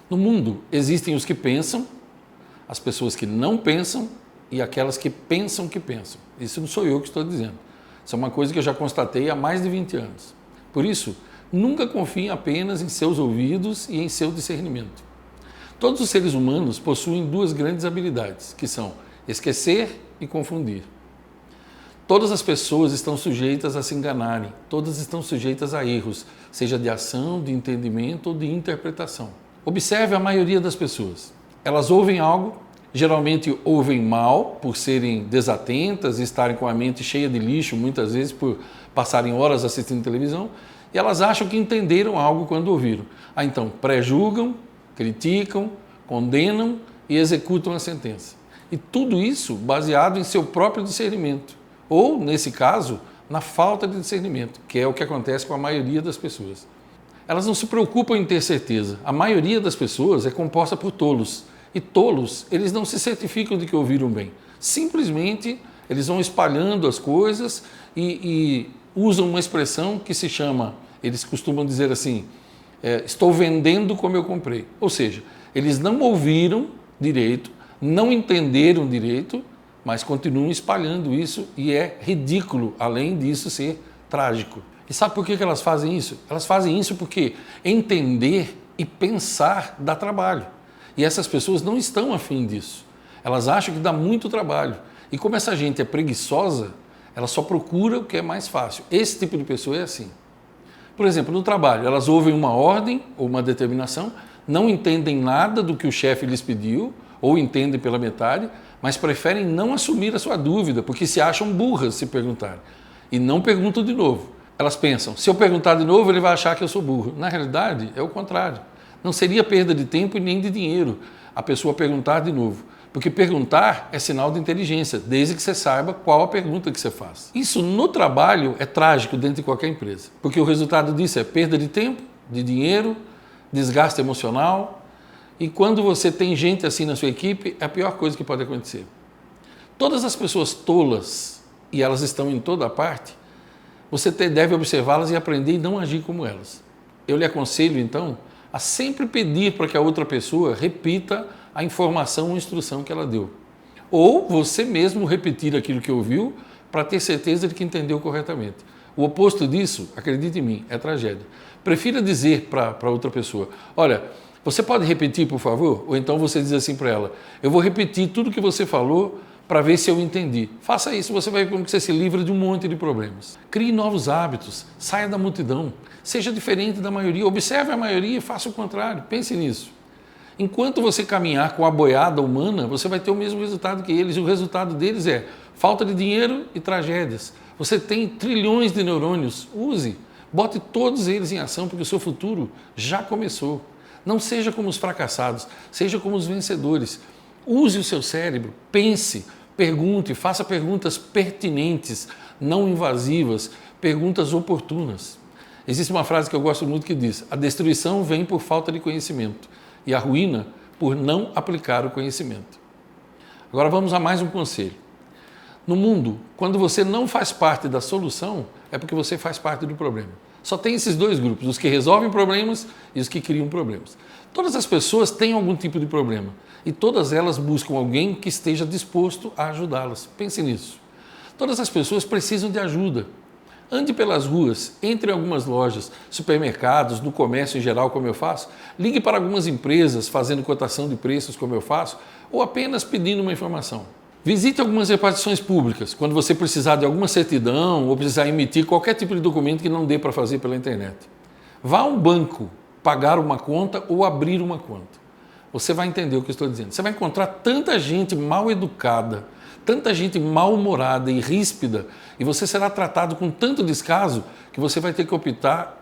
No mundo existem os que pensam, as pessoas que não pensam e aquelas que pensam que pensam. Isso não sou eu que estou dizendo. Isso é uma coisa que eu já constatei há mais de 20 anos. Por isso, nunca confie apenas em seus ouvidos e em seu discernimento. Todos os seres humanos possuem duas grandes habilidades, que são esquecer e confundir. Todas as pessoas estão sujeitas a se enganarem, todas estão sujeitas a erros, seja de ação, de entendimento ou de interpretação. Observe a maioria das pessoas. Elas ouvem algo, geralmente ouvem mal, por serem desatentas, estarem com a mente cheia de lixo, muitas vezes por passarem horas assistindo televisão, e elas acham que entenderam algo quando ouviram. Então, pré-julgam, criticam, condenam e executam a sentença. E tudo isso baseado em seu próprio discernimento, ou, nesse caso, na falta de discernimento, que é o que acontece com a maioria das pessoas. Elas não se preocupam em ter certeza. A maioria das pessoas é composta por tolos. E tolos, eles não se certificam de que ouviram bem. Simplesmente, eles vão espalhando as coisas e usam uma expressão que se chama, eles costumam dizer assim, estou vendendo como eu comprei. Ou seja, eles não ouviram direito, não entenderam direito, mas continuam espalhando isso e é ridículo, além disso ser trágico. E sabe por que elas fazem isso? Elas fazem isso porque entender e pensar dá trabalho. E essas pessoas não estão afim disso. Elas acham que dá muito trabalho. E como essa gente é preguiçosa, ela só procura o que é mais fácil. Esse tipo de pessoa é assim. Por exemplo, no trabalho, elas ouvem uma ordem ou uma determinação, não entendem nada do que o chefe lhes pediu, ou entendem pela metade, mas preferem não assumir a sua dúvida, porque se acham burras se perguntarem. E não perguntam de novo. Elas pensam, se eu perguntar de novo, ele vai achar que eu sou burro. Na realidade, é o contrário. Não seria perda de tempo e nem de dinheiro a pessoa perguntar de novo. Porque perguntar é sinal de inteligência, desde que você saiba qual a pergunta que você faz. Isso no trabalho é trágico dentro de qualquer empresa, porque o resultado disso é perda de tempo, de dinheiro, desgaste emocional. E quando você tem gente assim na sua equipe, é a pior coisa que pode acontecer. Todas as pessoas tolas, e elas estão em toda parte, você deve observá-las e aprender e não agir como elas. Eu lhe aconselho, então, a sempre pedir para que a outra pessoa repita a informação ou instrução que ela deu. Ou você mesmo repetir aquilo que ouviu para ter certeza de que entendeu corretamente. O oposto disso, acredite em mim, é tragédia. Prefira dizer para outra pessoa, olha, você pode repetir, por favor? Ou então você diz assim para ela, eu vou repetir tudo que você falou para ver se eu entendi. Faça isso, você vai ver como você se livra de um monte de problemas. Crie novos hábitos, saia da multidão, seja diferente da maioria, observe a maioria e faça o contrário, pense nisso. Enquanto você caminhar com a boiada humana, você vai ter o mesmo resultado que eles, e o resultado deles é falta de dinheiro e tragédias. Você tem trilhões de neurônios, use, bote todos eles em ação, porque o seu futuro já começou. Não seja como os fracassados, seja como os vencedores. Use o seu cérebro, pense, pergunte, faça perguntas pertinentes, não invasivas, perguntas oportunas. Existe uma frase que eu gosto muito que diz, a destruição vem por falta de conhecimento e a ruína por não aplicar o conhecimento. Agora vamos a mais um conselho. No mundo, quando você não faz parte da solução, é porque você faz parte do problema. Só tem esses dois grupos, os que resolvem problemas e os que criam problemas. Todas as pessoas têm algum tipo de problema e todas elas buscam alguém que esteja disposto a ajudá-las. Pense nisso. Todas as pessoas precisam de ajuda. Ande pelas ruas, entre em algumas lojas, supermercados, no comércio em geral, como eu faço. Ligue para algumas empresas fazendo cotação de preços, como eu faço, ou apenas pedindo uma informação. Visite algumas repartições públicas, quando você precisar de alguma certidão ou precisar emitir qualquer tipo de documento que não dê para fazer pela internet. Vá a um banco pagar uma conta ou abrir uma conta. Você vai entender o que eu estou dizendo. Você vai encontrar tanta gente mal educada, tanta gente mal-humorada e ríspida, e você será tratado com tanto descaso que você vai ter que optar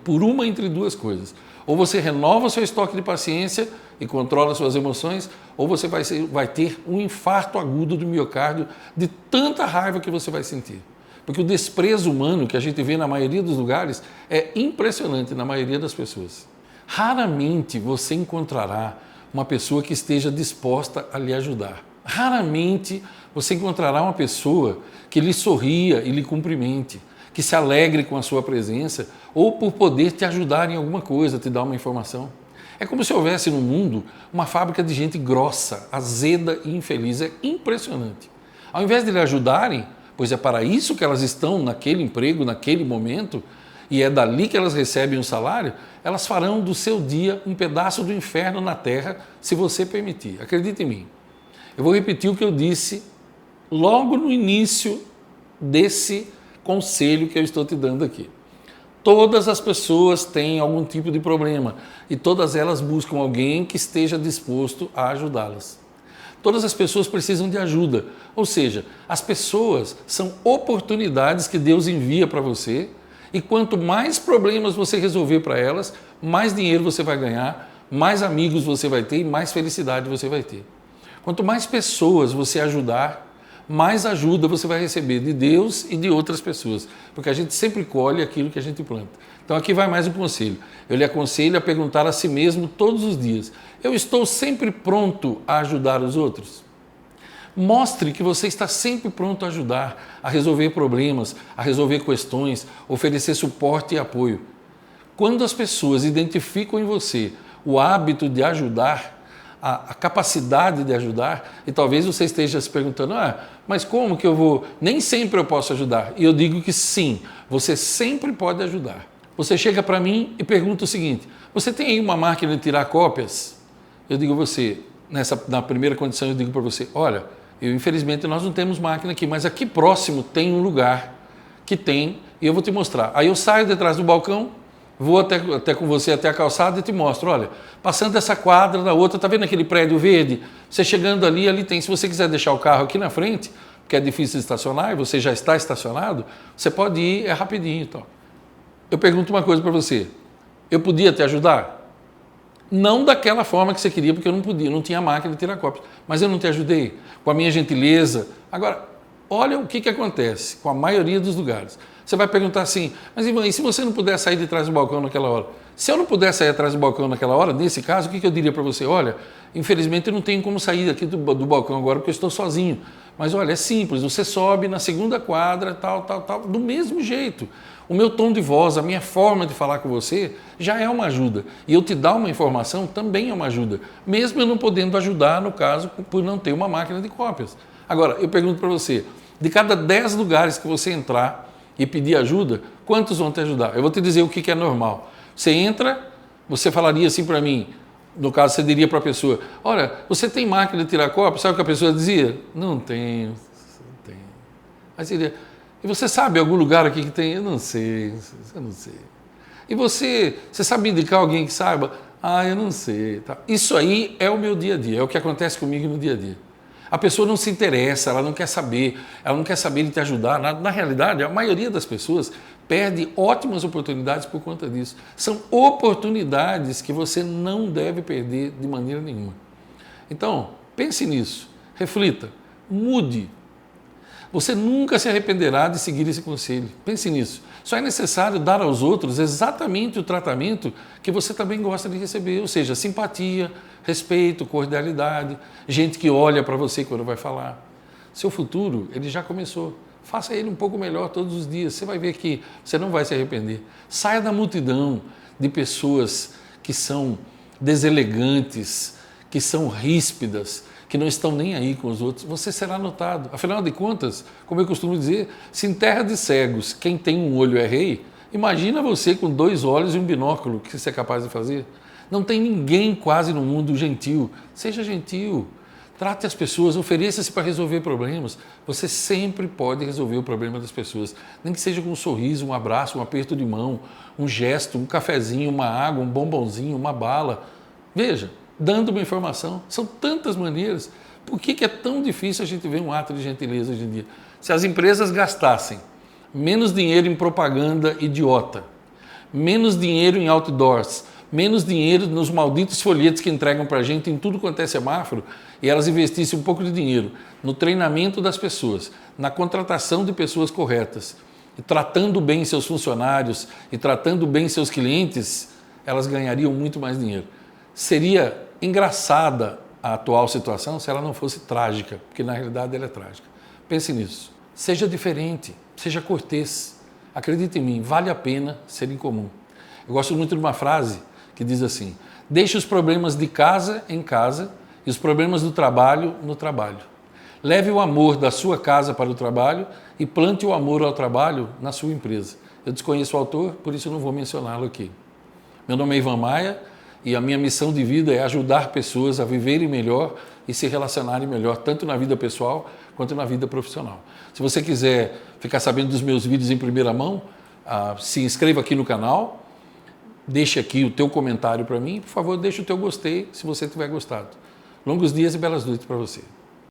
por uma entre duas coisas. Ou você renova seu estoque de paciência e controla suas emoções, ou você vai ter um infarto agudo do miocárdio de tanta raiva que você vai sentir. Porque o desprezo humano que a gente vê na maioria dos lugares é impressionante na maioria das pessoas. Raramente você encontrará uma pessoa que esteja disposta a lhe ajudar. Raramente você encontrará uma pessoa que lhe sorria e lhe cumprimente, que se alegre com a sua presença ou por poder te ajudar em alguma coisa, te dar uma informação. É como se houvesse no mundo uma fábrica de gente grossa, azeda e infeliz. É impressionante. Ao invés de lhe ajudarem, pois é para isso que elas estão naquele emprego, naquele momento, e é dali que elas recebem um salário, elas farão do seu dia um pedaço do inferno na terra, se você permitir. Acredite em mim. Eu vou repetir o que eu disse logo no início desse conselho que eu estou te dando aqui. Todas as pessoas têm algum tipo de problema e todas elas buscam alguém que esteja disposto a ajudá-las. Todas as pessoas precisam de ajuda, ou seja, as pessoas são oportunidades que Deus envia para você e quanto mais problemas você resolver para elas, mais dinheiro você vai ganhar, mais amigos você vai ter e mais felicidade você vai ter. Quanto mais pessoas você ajudar, mais ajuda você vai receber de Deus e de outras pessoas, porque a gente sempre colhe aquilo que a gente planta. Então aqui vai mais um conselho. Eu lhe aconselho a perguntar a si mesmo todos os dias: eu estou sempre pronto a ajudar os outros? Mostre que você está sempre pronto a ajudar, a resolver problemas, a resolver questões, oferecer suporte e apoio. Quando as pessoas identificam em você o hábito de ajudar, a capacidade de ajudar, e talvez você esteja se perguntando, mas como que eu vou? Nem sempre eu posso ajudar. E eu digo que sim, você sempre pode ajudar. Você chega para mim e pergunta o seguinte: você tem aí uma máquina de tirar cópias? Eu digo a você, na primeira condição eu digo para você, olha, infelizmente nós não temos máquina aqui, mas aqui próximo tem um lugar que tem e eu vou te mostrar. Aí eu saio de trás do balcão, vou até com você até a calçada e te mostro, olha, passando essa quadra na outra, tá vendo aquele prédio verde? Você chegando ali tem, se você quiser deixar o carro aqui na frente, porque é difícil de estacionar e você já está estacionado, você pode ir, é rapidinho. Então. Eu pergunto uma coisa para você, eu podia te ajudar? Não daquela forma que você queria, porque eu não podia, não tinha máquina de tirar cópias, mas eu não te ajudei, com a minha gentileza. Agora, olha o que acontece com a maioria dos lugares. Você vai perguntar assim, mas Ivan, e se você não puder sair de trás do balcão naquela hora? Se eu não puder sair atrás do balcão naquela hora, nesse caso, o que eu diria para você? Olha, infelizmente eu não tenho como sair aqui do balcão agora porque eu estou sozinho. Mas olha, é simples, você sobe na segunda quadra, tal, do mesmo jeito. O meu tom de voz, a minha forma de falar com você já é uma ajuda. E eu te dar uma informação também é uma ajuda. Mesmo eu não podendo ajudar, no caso, por não ter uma máquina de cópias. Agora, eu pergunto para você, de cada 10 lugares que você entrar e pedir ajuda, quantos vão te ajudar? Eu vou te dizer o que é normal. Você entra, você falaria assim para mim, no caso você diria para a pessoa, olha, você tem máquina de tirar cópia? Sabe o que a pessoa dizia? Não tenho, não tenho. Aí você diria, e você sabe algum lugar aqui que tem? Eu não sei. E você sabe indicar alguém que saiba? Eu não sei. Tá. Isso aí é o meu dia a dia, é o que acontece comigo no dia a dia. A pessoa não se interessa, ela não quer saber de te ajudar. Na realidade, a maioria das pessoas perde ótimas oportunidades por conta disso. São oportunidades que você não deve perder de maneira nenhuma. Então, pense nisso, reflita, mude. Você nunca se arrependerá de seguir esse conselho. Pense nisso. Só é necessário dar aos outros exatamente o tratamento que você também gosta de receber, ou seja, simpatia, respeito, cordialidade, gente que olha para você quando vai falar. Seu futuro, ele já começou. Faça ele um pouco melhor todos os dias. Você vai ver que você não vai se arrepender. Saia da multidão de pessoas que são deselegantes, que são ríspidas, que não estão nem aí com os outros. Você será notado. Afinal de contas, como eu costumo dizer, se em terra de cegos quem tem um olho é rei, imagina você com 2 olhos e um binóculo, o que você é capaz de fazer? Não tem ninguém quase no mundo gentil. Seja gentil. Trate as pessoas, ofereça-se para resolver problemas. Você sempre pode resolver o problema das pessoas. Nem que seja com um sorriso, um abraço, um aperto de mão, um gesto, um cafezinho, uma água, um bombonzinho, uma bala. Veja, dando uma informação. São tantas maneiras. Por que é tão difícil a gente ver um ato de gentileza hoje em dia? Se as empresas gastassem menos dinheiro em propaganda idiota, menos dinheiro em outdoors, menos dinheiro nos malditos folhetos que entregam para a gente em tudo quanto é semáforo, e elas investissem um pouco de dinheiro no treinamento das pessoas, na contratação de pessoas corretas, e tratando bem seus funcionários e tratando bem seus clientes, elas ganhariam muito mais dinheiro. Seria engraçada a atual situação se ela não fosse trágica, porque na realidade ela é trágica. Pense nisso. Seja diferente, seja cortês. Acredite em mim, vale a pena ser incomum. Eu gosto muito de uma frase que diz assim: deixe os problemas de casa em casa e os problemas do trabalho no trabalho. Leve o amor da sua casa para o trabalho e plante o amor ao trabalho na sua empresa. Eu desconheço o autor, por isso eu não vou mencioná-lo aqui. Meu nome é Ivan Maia e a minha missão de vida é ajudar pessoas a viverem melhor e se relacionarem melhor, tanto na vida pessoal quanto na vida profissional. Se você quiser ficar sabendo dos meus vídeos em primeira mão, se inscreva aqui no canal, deixe aqui o teu comentário para mim, por favor, deixe o teu gostei se você tiver gostado. Longos dias e belas noites para você.